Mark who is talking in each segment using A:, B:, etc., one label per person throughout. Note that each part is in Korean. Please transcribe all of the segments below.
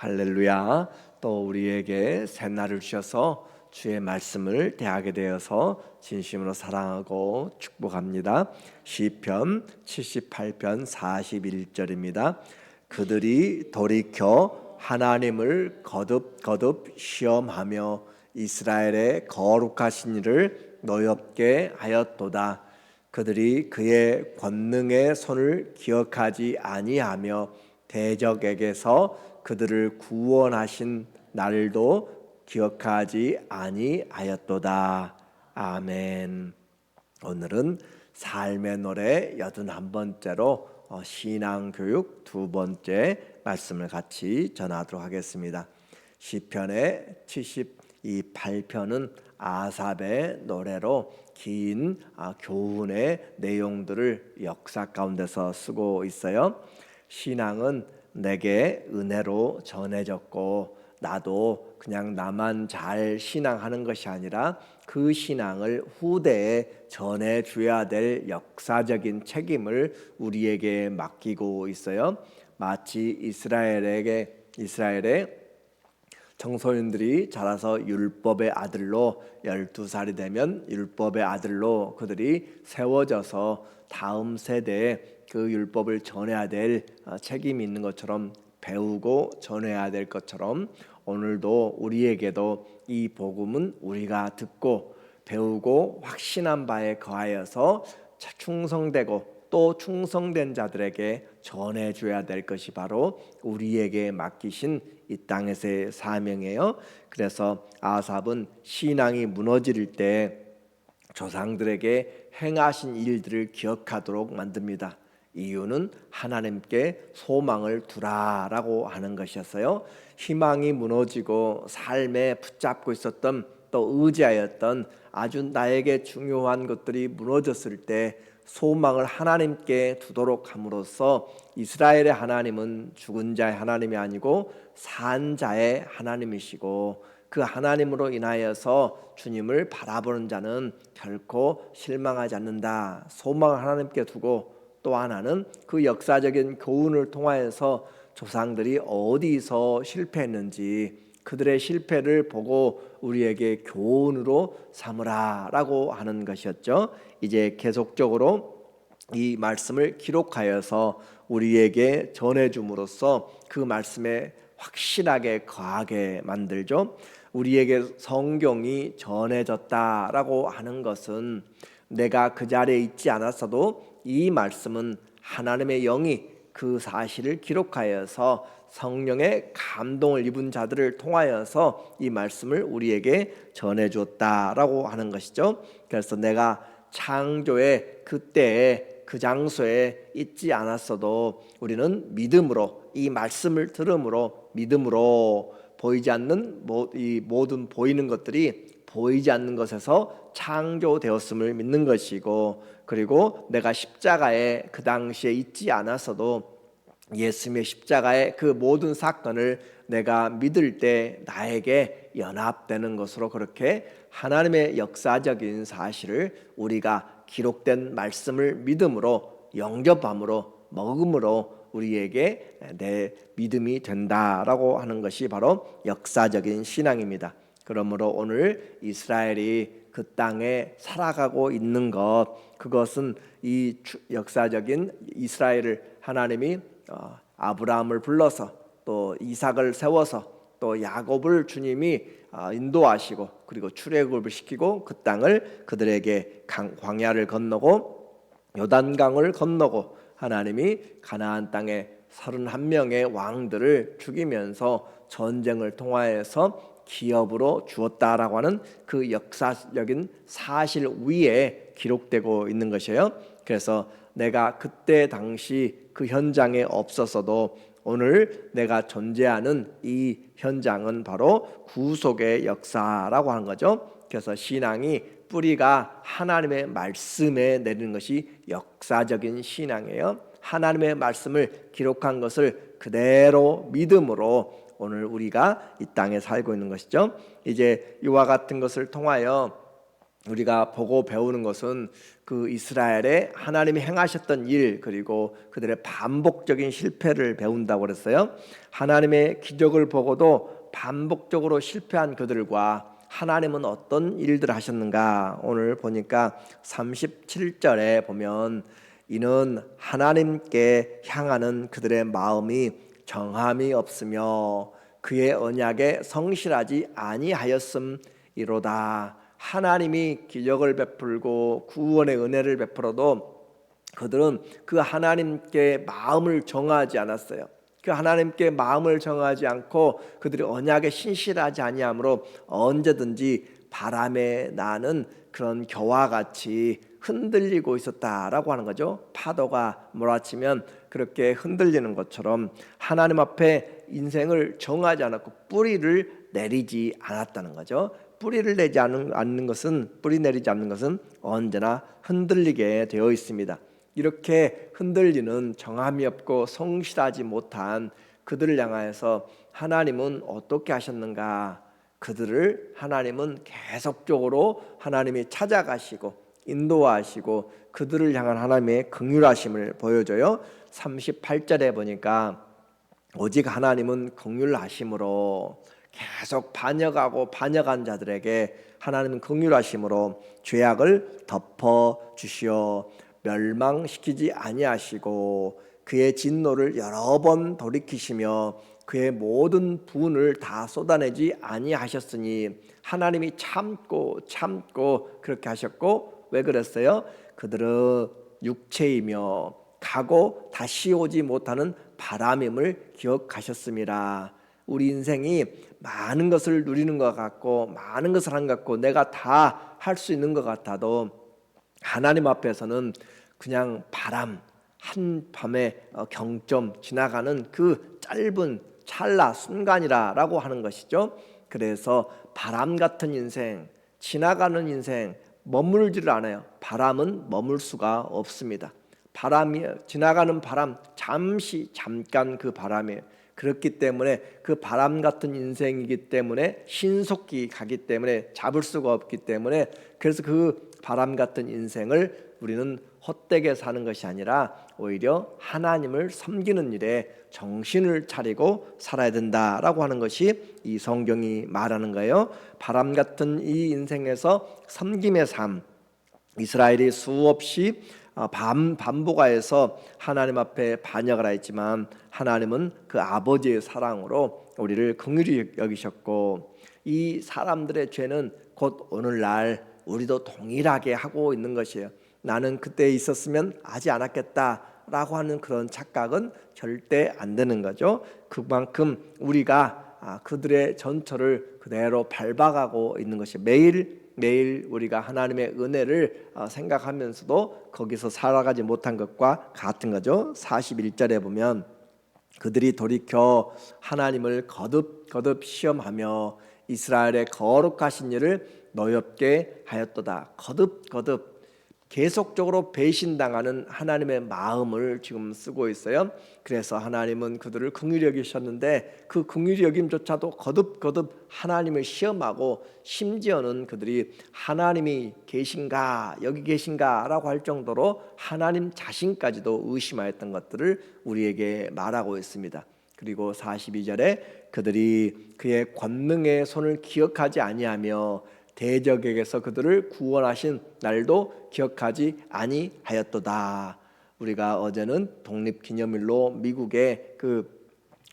A: 할렐루야. 또 우리에게 새날을 주셔서 주의 말씀을 대하게 되어서 진심으로 사랑하고 축복합니다. 시편 78편 41절입니다. 그들이 돌이켜 하나님을 거듭거듭 시험하며 이스라엘의 거룩하신 이를 노엽게 하였도다. 그들이 그의 권능의 손을 기억하지 아니하며 대적에게서 그들을 구원하신 날도 기억하지 아니하였도다. 아멘. 오늘은 삶의 노래 81번째로 신앙교육 두 번째 말씀을 같이 전하도록 하겠습니다. 시편의 78편은 아삽의 노래로 긴 교훈의 내용들을 역사 가운데서 쓰고 있어요. 신앙은 내게 은혜로 전해졌고 나도 그냥 나만 잘 신앙하는 것이 아니라 그 신앙을 후대에 전해줘야 될 역사적인 책임을 우리에게 맡기고 있어요. 마치 이스라엘의 청소년들이 자라서 율법의 아들로 12살이 되면 율법의 아들로 그들이 세워져서 다음 세대에 그 율법을 전해야 될 책임이 있는 것처럼 배우고 전해야 될 것처럼 오늘도 우리에게도 이 복음은 우리가 듣고 배우고 확신한 바에 거하여서 충성되고 또 충성된 자들에게 전해줘야 될 것이 바로 우리에게 맡기신 이 땅에서의 사명이에요. 그래서 아삽은 신앙이 무너질 때 조상들에게 행하신 일들을 기억하도록 만듭니다. 이유는 하나님께 소망을 두라라고 하는 것이었어요. 희망이 무너지고 삶에 붙잡고 있었던 또 의지하였던 아주 나에게 중요한 것들이 무너졌을 때 소망을 하나님께 두도록 함으로써 이스라엘의 하나님은 죽은 자의 하나님이 아니고 산 자의 하나님이시고 그 하나님으로 인하여서 주님을 바라보는 자는 결코 실망하지 않는다. 소망을 하나님께 두고 또 하나는 그 역사적인 교훈을 통하여서 조상들이 어디서 실패했는지 그들의 실패를 보고 우리에게 교훈으로 삼으라라고 하는 것이었죠. 이제 계속적으로 이 말씀을 기록하여서 우리에게 전해줌으로써 그 말씀에 확실하게 거하게 만들죠. 우리에게 성경이 전해졌다라고 하는 것은 내가 그 자리에 있지 않았어도 이 말씀은 하나님의 영이 그 사실을 기록하여서 성령의 감동을 입은 자들을 통하여서 이 말씀을 우리에게 전해줬다라고 하는 것이죠. 그래서 내가 창조의 그때에 그 장소에 있지 않았어도 우리는 믿음으로 이 말씀을 들음으로 믿음으로 보이지 않는 이 모든 보이는 것들이 보이지 않는 것에서 창조되었음을 믿는 것이고, 그리고 내가 십자가에 그 당시에 있지 않았어도 예수님의 십자가의 그 모든 사건을 내가 믿을 때 나에게 연합되는 것으로 그렇게 하나님의 역사적인 사실을 우리가 기록된 말씀을 믿음으로 영접함으로 먹음으로 우리에게 내 믿음이 된다라고 하는 것이 바로 역사적인 신앙입니다. 그러므로 오늘 이스라엘이 그 땅에 살아가고 있는 것, 그것은 이 역사적인 이스라엘을 하나님이 아브라함을 불러서 또 이삭을 세워서 또 야곱을 주님이 인도하시고 그리고 출애굽을 시키고 그 땅을 그들에게 광야를 건너고 요단강을 건너고 하나님이 가나안 땅에 31명의 왕들을 죽이면서 전쟁을 통하여서 기업으로 주었다라고 하는 그 역사적인 사실 위에 기록되고 있는 것이에요. 그래서 내가 그때 당시 그 현장에 없었어도 오늘 내가 존재하는 이 현장은 바로 구속의 역사라고 하는 거죠. 그래서 신앙이 뿌리가 하나님의 말씀에 내리는 것이 역사적인 신앙이에요. 하나님의 말씀을 기록한 것을 그대로 믿음으로 오늘 우리가 이 땅에 살고 있는 것이죠. 이제 이와 같은 것을 통하여 우리가 보고 배우는 것은 그 이스라엘에 하나님이 행하셨던 일, 그리고 그들의 반복적인 실패를 배운다고 그랬어요. 하나님의 기적을 보고도 반복적으로 실패한 그들과 하나님은 어떤 일들을 하셨는가, 오늘 보니까 37절에 보면 이는 하나님께 향하는 그들의 마음이 정함이 없으며 그의 언약에 성실하지 아니하였음이로다. 하나님이 기적을 베풀고 구원의 은혜를 베풀어도 그들은 그 하나님께 마음을 정하지 않았어요. 그 하나님께 마음을 정하지 않고 그들이 언약에 신실하지 아니하므로 언제든지 바람에 나는 그런 겨와 같이 흔들리고 있었다라고 하는 거죠. 파도가 몰아치면 그렇게 흔들리는 것처럼 하나님 앞에 인생을 정하지 않았고 뿌리를 내리지 않았다는 거죠. 뿌리를 내지 않는 것은, 뿌리 내리지 않는 것은 언제나 흔들리게 되어 있습니다. 이렇게 흔들리는 정함이 없고 성실하지 못한 그들을 향하여서 하나님은 어떻게 하셨는가? 그들을 하나님은 계속적으로 하나님이 찾아가시고 인도하시고 그들을 향한 하나님의 긍휼하심을 보여줘요. 38절에 보니까 오직 하나님은 긍휼하심으로 계속 반역한 자들에게 하나님은 긍휼하심으로 죄악을 덮어 주시어 멸망시키지 아니하시고 그의 진노를 여러 번 돌이키시며 그의 모든 분을 다 쏟아내지 아니하셨으니 하나님이 참고 그렇게 하셨고, 왜 그랬어요? 그들은 육체이며 가고 다시 오지 못하는 바람임을 기억하셨습니다. 우리 인생이 많은 것을 누리는 것 같고 많은 것을 한 것 같고 내가 다 할 수 있는 것 같아도 하나님 앞에서는 그냥 바람 한밤의 경점 지나가는 그 짧은 찰나 순간이라고 하는 것이죠. 그래서 바람 같은 인생, 지나가는 인생, 머물지를 않아요. 바람은 머물 수가 없습니다. 바람이 지나가는 바람, 잠깐 그 바람이에요. 그렇기 때문에 그 바람 같은 인생이기 때문에 신속히 가기 때문에 잡을 수가 없기 때문에, 그래서 그 바람 같은 인생을 우리는 헛되게 사는 것이 아니라 오히려 하나님을 섬기는 일에 정신을 차리고 살아야 된다라고 하는 것이 이 성경이 말하는 거예요. 바람 같은 이 인생에서 섬김의 삶, 이스라엘이 수없이 반복하여서 하나님 앞에 반역을 하였지만 하나님은 그 아버지의 사랑으로 우리를 긍휼히 여기셨고, 이 사람들의 죄는 곧 오늘날 우리도 동일하게 하고 있는 것이에요. 나는 그때 있었으면 하지 않았겠다라고 하는 그런 착각은 절대 안 되는 거죠. 그만큼 우리가 그들의 전철을 그대로 밟아가고 있는 것이 매일 우리가 하나님의 은혜를 생각하면서도 거기서 살아가지 못한 것과 같은 거죠. 41절에 보면 그들이 돌이켜 하나님을 거듭 시험하며 이스라엘의 거룩하신 일을 노엽게 하였도다. 거듭 계속적으로 배신당하는 하나님의 마음을 지금 쓰고 있어요. 그래서 하나님은 그들을 긍휼히 여기셨는데 그 긍휼히 여김조차도 거듭 하나님을 시험하고, 심지어는 그들이 하나님이 계신가, 여기 계신가 라고 할 정도로 하나님 자신까지도 의심하였던 것들을 우리에게 말하고 있습니다. 그리고 42절에 그들이 그의 권능의 손을 기억하지 아니하며 대적에게서 그들을 구원하신 날도 기억하지 아니하였도다. 우리가 어제는 독립기념일로 미국의 그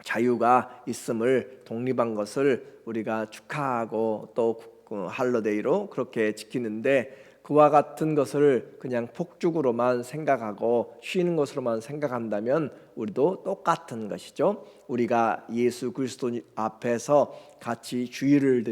A: 자유가 있음을, 독립한 것을 우리가 축하하고 또 할러데이로 그렇게 지키는데, 그와 같은 것을 그냥 폭죽으로만 생각하고 쉬는 것으로만 생각한다면 우리도 똑같은 것이죠. 우리가 예수 그리스도 앞에서 같이 주일을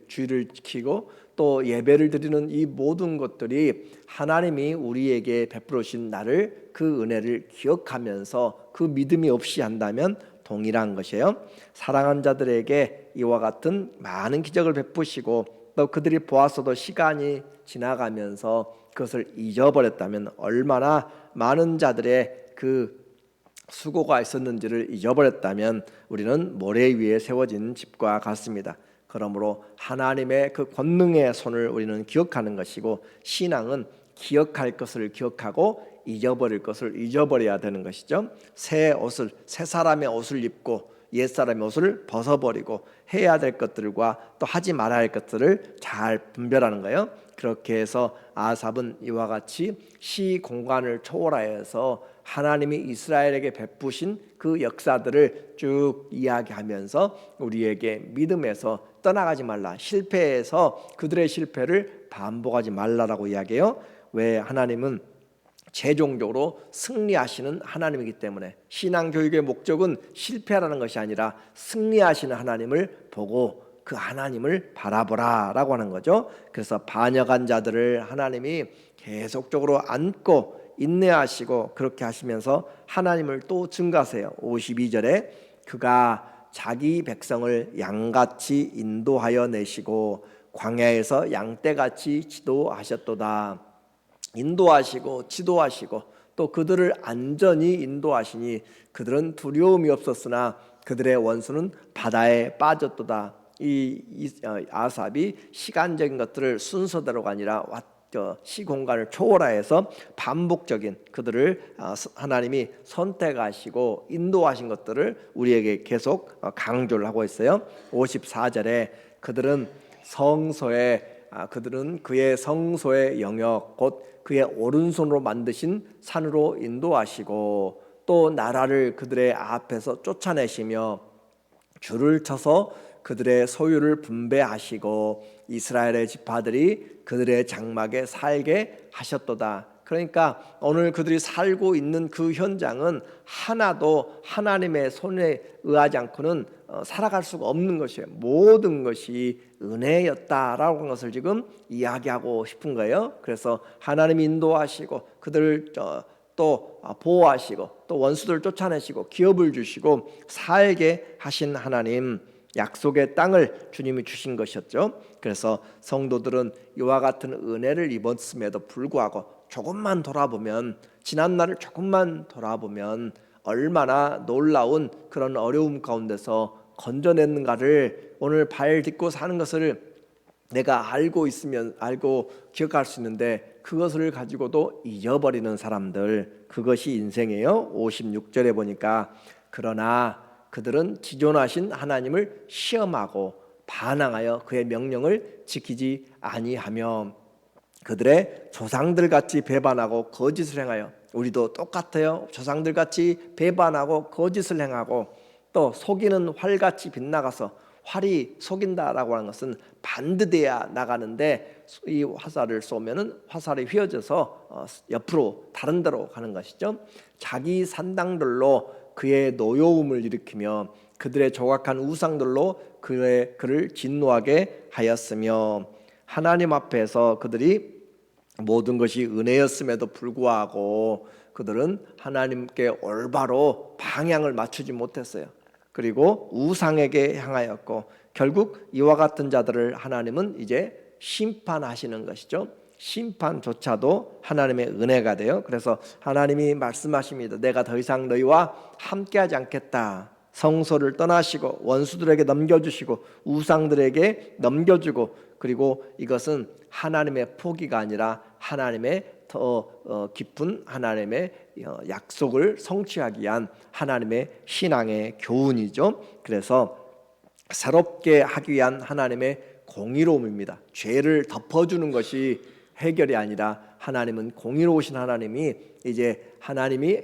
A: 주일을 지키고 또 예배를 드리는 이 모든 것들이 하나님이 우리에게 베풀으신 나를, 그 은혜를 기억하면서 그 믿음이 없이 한다면 동일한 것이에요. 사랑한 자들에게 이와 같은 많은 기적을 베푸시고 또 그들이 보았어도 시간이 지나가면서 그것을 잊어버렸다면 얼마나 많은 자들의 그 수고가 있었는지를 잊어버렸다면 우리는 모래 위에 세워진 집과 같습니다. 그러므로 하나님의 그 권능의 손을 우리는 기억하는 것이고, 신앙은 기억할 것을 기억하고 잊어버릴 것을 잊어버려야 되는 것이죠. 새 사람의 옷을 입고 옛 사람의 옷을 벗어버리고 해야 될 것들과 또 하지 말아야 할 것들을 잘 분별하는 거예요. 그렇게 해서 아삽은 이와 같이 시 공간을 초월하여서 하나님이 이스라엘에게 베푸신 그 역사들을 쭉 이야기하면서 우리에게 믿음에서 떠나가지 말라, 실패해서 그들의 실패를 반복하지 말라라고 이야기해요. 왜? 하나님은 최종적으로 승리하시는 하나님이기 때문에 신앙교육의 목적은 실패하라는 것이 아니라 승리하시는 하나님을 보고 그 하나님을 바라보라라고 하는 거죠. 그래서 반역한 자들을 하나님이 계속적으로 안고 인내하시고 그렇게 하시면서 하나님을 또 증가하세요. 52절에 그가 자기 백성을 양같이 인도하여 내시고 광야에서 양떼같이 지도하셨도다. 인도하시고 지도하시고 또 그들을 안전히 인도하시니 그들은 두려움이 없었으나 그들의 원수는 바다에 빠졌도다. 이 아삽이 시간적인 것들을 순서대로가 아니라 시공간을 초월하여서 반복적인 그들을 하나님이 선택하시고 인도하신 것들을 우리에게 계속 강조를 하고 있어요. 54절에 그들은 그의 성소의 영역 곧 그의 오른손으로 만드신 산으로 인도하시고 또 나라를 그들의 앞에서 쫓아내시며 줄을 쳐서 그들의 소유를 분배하시고 이스라엘의 지파들이 그들의 장막에 살게 하셨도다. 그러니까 오늘 그들이 살고 있는 그 현장은 하나도 하나님의 손에 의하지 않고는 살아갈 수가 없는 것이에요. 모든 것이 은혜였다라고 하는 것을 지금 이야기하고 싶은 거예요. 그래서 하나님이 인도하시고 그들을 또 보호하시고 또 원수들을 쫓아내시고 기업을 주시고 살게 하신 하나님, 약속의 땅을 주님이 주신 것이었죠. 그래서 성도들은 이와 같은 은혜를 입었음에도 불구하고 조금만 돌아보면, 지난날을 조금만 돌아보면 얼마나 놀라운 그런 어려움 가운데서 건져냈는가를 오늘 발 딛고 사는 것을 내가 알고 기억할 수 있는데 그것을 가지고도 잊어버리는 사람들, 그것이 인생이에요. 56절에 보니까 그러나 그들은 지존하신 하나님을 시험하고 반항하여 그의 명령을 지키지 아니하며 그들의 조상들같이 배반하고 거짓을 행하여, 우리도 똑같아요. 조상들같이 배반하고 거짓을 행하고 또 속이는 활같이 빗나가서, 활이 속인다라고 하는 것은 반드대야 나가는데 이 화살을 쏘면은 화살이 휘어져서 옆으로 다른 데로 가는 것이죠. 자기 산당들로 그의 노여움을 일으키며 그들의 조각한 우상들로 그를 진노하게 하였으며 하나님 앞에서 그들이 모든 것이 은혜였음에도 불구하고 그들은 하나님께 올바로 방향을 맞추지 못했어요. 그리고 우상에게 향하였고 결국 이와 같은 자들을 하나님은 이제 심판하시는 것이죠. 심판조차도 하나님의 은혜가 돼요. 그래서 하나님이 말씀하십니다. 내가 더 이상 너희와 함께하지 않겠다. 성소를 떠나시고 원수들에게 넘겨주시고 우상들에게 넘겨주고, 그리고 이것은 하나님의 포기가 아니라 하나님의 더 깊은 하나님의 약속을 성취하기 위한 하나님의 신앙의 교훈이죠. 그래서 새롭게 하기 위한 하나님의 공의로움입니다. 죄를 덮어주는 것이 해결이 아니라 하나님은 공의로우신 하나님이 이제 하나님이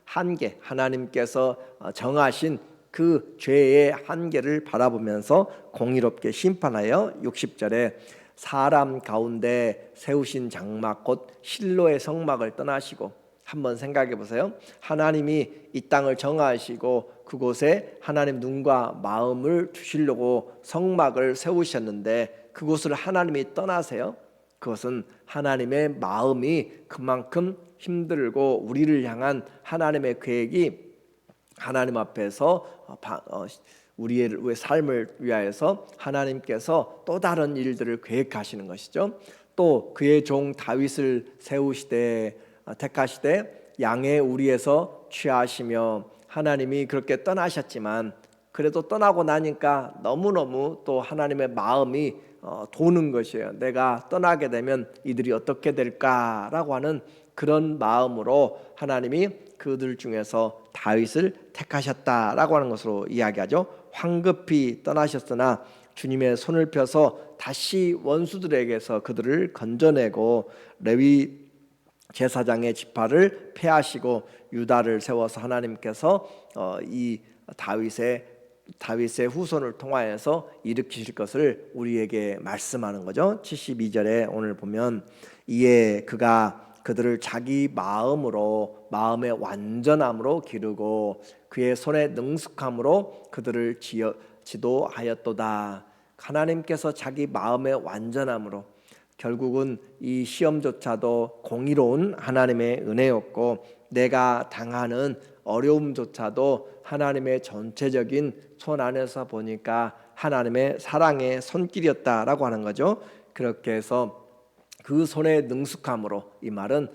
A: 한계, 하나님께서 정하신 그 죄의 한계를 바라보면서 공의롭게 심판하여 60절에 사람 가운데 세우신 장막 곧 실로의 성막을 떠나시고, 한번 생각해 보세요. 하나님이 이 땅을 정하시고 그곳에 하나님 눈과 마음을 주시려고 성막을 세우셨는데 그곳을 하나님이 떠나세요. 그것은 하나님의 마음이 그만큼 힘들고 우리를 향한 하나님의 계획이 하나님 앞에서 우리의 삶을 위하여서 하나님께서 또 다른 일들을 계획하시는 것이죠. 또 그의 종 다윗을 세우시되 택하시되 양의 우리에서 취하시며, 하나님이 그렇게 떠나셨지만 그래도 떠나고 나니까 너무너무 또 하나님의 마음이 도는 것이에요. 내가 떠나게 되면 이들이 어떻게 될까라고 하는 그런 마음으로 하나님이 그들 중에서 다윗을 택하셨다라고 하는 것으로 이야기하죠. 황급히 떠나셨으나 주님의 손을 펴서 다시 원수들에게서 그들을 건져내고 레위 제사장의 지파를 폐하시고 유다를 세워서 하나님께서 이 다윗의 후손을 통하여서 일으키실 것을 우리에게 말씀하는 거죠. 72절에 오늘 보면 이에 그가 그들을 자기 마음의 완전함으로 기르고 그의 손의 능숙함으로 그들을 지도하였도다. 하나님께서 자기 마음의 완전함으로, 결국은 이 시험조차도 공의로운 하나님의 은혜였고 내가 당하는 어려움조차도 하나님의 전체적인 손 안에서 보니까 하나님의 사랑의 손길이었다라고 하는 거죠. 그렇게 해서 그 손의 능숙함으로, 이 말은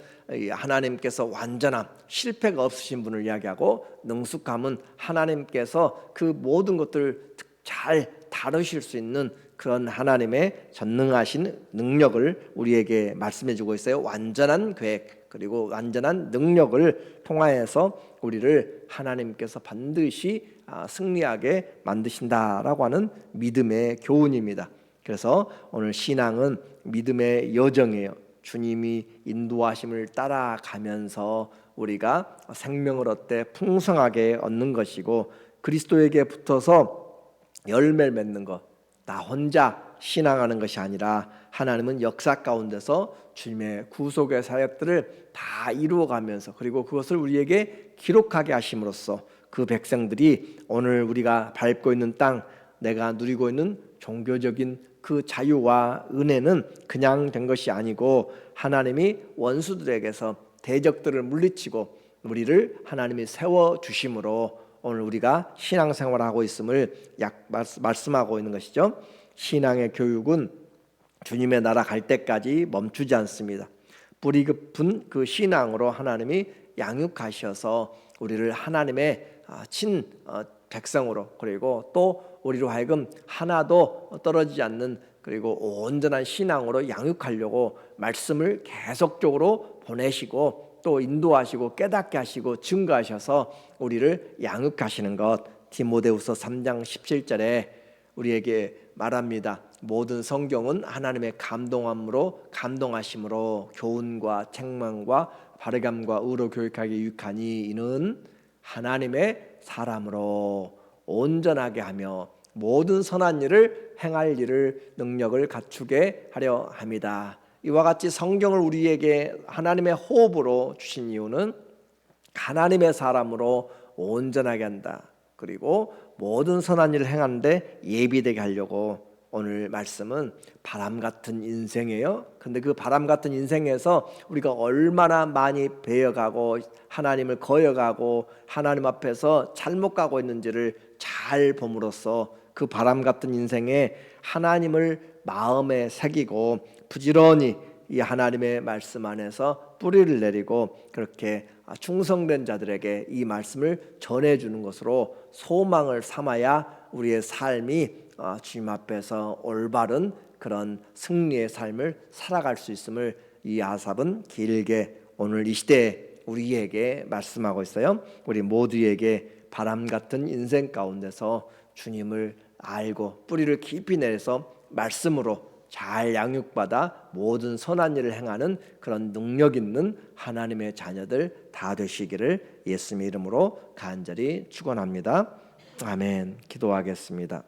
A: 하나님께서 완전함, 실패가 없으신 분을 이야기하고, 능숙함은 하나님께서 그 모든 것들을 잘 다루실 수 있는 그런 하나님의 전능하신 능력을 우리에게 말씀해 주고 있어요. 완전한 계획 그리고 완전한 능력을 통하여서 우리를 하나님께서 반드시 승리하게 만드신다라고 하는 믿음의 교훈입니다. 그래서 오늘 신앙은 믿음의 여정이에요. 주님이 인도하심을 따라가면서 우리가 생명을 얻되 풍성하게 얻는 것이고, 그리스도에게 붙어서 열매를 맺는 것, 나 혼자 신앙하는 것이 아니라 하나님은 역사 가운데서 주님의 구속의 사역들을 다 이루어가면서, 그리고 그것을 우리에게 기록하게 하심으로써 그 백성들이 오늘 우리가 밟고 있는 땅, 내가 누리고 있는 종교적인 그 자유와 은혜는 그냥 된 것이 아니고 하나님이 원수들에게서 대적들을 물리치고 우리를 하나님이 세워주심으로 오늘 우리가 신앙생활을 하고 있음을 말씀하고 있는 것이죠. 신앙의 교육은 주님의 나라 갈 때까지 멈추지 않습니다. 뿌리 깊은 그 신앙으로 하나님이 양육하셔서 우리를 하나님의 친 백성으로, 그리고 또 우리로 하여금 하나도 떨어지지 않는, 그리고 온전한 신앙으로 양육하려고 말씀을 계속적으로 보내시고 또 인도하시고 깨닫게 하시고 증거하셔서 우리를 양육하시는 것, 디모데후서 3장 17절에 우리에게 말합니다. 모든 성경은 하나님의 감동하심으로 교훈과 책망과 바르감과 의로 교육하게 유익하니 이는 하나님의 사람으로 온전하게 하며 모든 선한 일을 행할 일을 능력을 갖추게 하려 합니다. 이와 같이 성경을 우리에게 하나님의 호흡으로 주신 이유는 하나님의 사람으로 온전하게 한다, 그리고 모든 선한 일을 행하는데 예비되게 하려고. 오늘 말씀은 바람 같은 인생이에요. 근데 그 바람 같은 인생에서 우리가 얼마나 많이 배어가고 하나님을 거여가고 하나님 앞에서 잘못 가고 있는지를 잘 봄으로써 그 바람 같은 인생에 하나님을 마음에 새기고 부지런히 이 하나님의 말씀 안에서 뿌리를 내리고 그렇게 충성된 자들에게 이 말씀을 전해주는 것으로 소망을 삼아야 우리의 삶이 주님 앞에서 올바른 그런 승리의 삶을 살아갈 수 있음을 이 아삽은 길게 오늘 이 시대에 우리에게 말씀하고 있어요. 우리 모두에게 바람 같은 인생 가운데서 주님을 알고 뿌리를 깊이 내서 말씀으로 잘 양육받아 모든 선한 일을 행하는 그런 능력 있는 하나님의 자녀들 다 되시기를 예수님의 이름으로 간절히 축원합니다. 아멘. 기도하겠습니다.